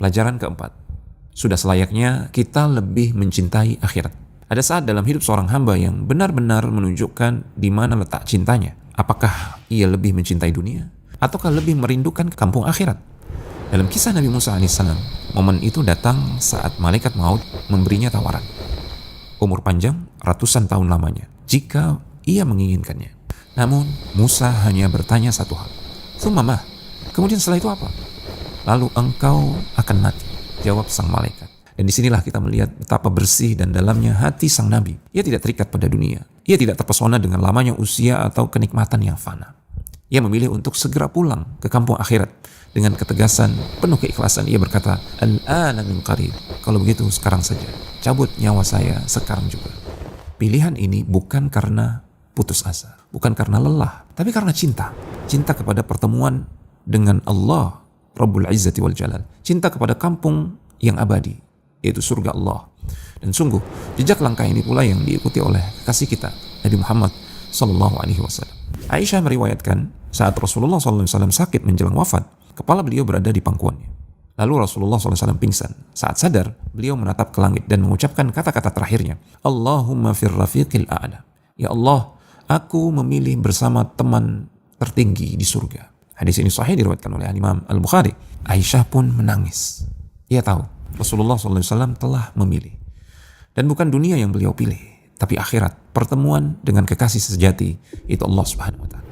Pelajaran keempat, sudah selayaknya kita lebih mencintai akhirat. Ada saat dalam hidup seorang hamba yang benar-benar menunjukkan di mana letak cintanya. Apakah ia lebih mencintai dunia ataukah lebih merindukan kampung akhirat? Dalam kisah Nabi Musa alaihissalam, momen itu datang saat malaikat maut memberinya tawaran. Umur panjang ratusan tahun lamanya jika ia menginginkannya. Namun Musa hanya bertanya satu hal. Tsumma, kemudian setelah itu apa? Lalu engkau akan mati, jawab sang malaikat. Dan disinilah kita melihat betapa bersih dan dalamnya hati sang Nabi. Ia tidak terikat pada dunia. Ia tidak terpesona dengan lamanya usia atau kenikmatan yang fana. Ia memilih untuk segera pulang ke kampung akhirat. Dengan ketegasan, penuh keikhlasan, ia berkata, Al-ana min qarib. Kalau begitu, sekarang saja. Cabut nyawa saya sekarang juga. Pilihan ini bukan karena putus asa, bukan karena lelah, tapi karena cinta. Cinta kepada pertemuan dengan Allah, Rabbul Izzati wal Jalal. Cinta kepada kampung yang abadi, yaitu surga Allah. Dan sungguh, jejak langkah ini pula yang diikuti oleh kekasih kita, Nabi Muhammad SAW. Aisyah meriwayatkan, saat Rasulullah SAW sakit menjelang wafat, kepala beliau berada di pangkuannya. Lalu Rasulullah SAW pingsan. Saat sadar, beliau menatap ke langit dan mengucapkan kata-kata terakhirnya, Allahumma fir rafiqil a'la. Ya Allah, aku memilih bersama teman tertinggi di surga. Hadis ini sahih diriwayatkan oleh Imam Al-Bukhari. Aisyah pun menangis. Ia tahu Rasulullah SAW telah memilih. Dan bukan dunia yang beliau pilih, tapi akhirat, pertemuan dengan kekasih sejati, itu Allah Subhanahu wa Ta'ala.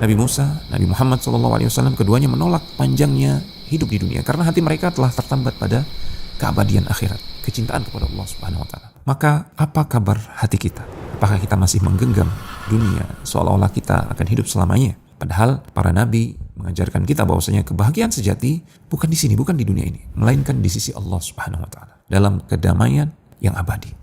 Nabi Musa, Nabi Muhammad SAW, keduanya menolak panjangnya hidup di dunia karena hati mereka telah tertambat pada keabadian akhirat, kecintaan kepada Allah Subhanahu wa Ta'ala. Maka apa kabar hati kita? Apakah kita masih menggenggam dunia seolah-olah kita akan hidup selamanya? Padahal para nabi mengajarkan kita bahwasanya kebahagiaan sejati bukan di sini, bukan di dunia ini, melainkan di sisi Allah Subhanahu wa Ta'ala, dalam kedamaian yang abadi.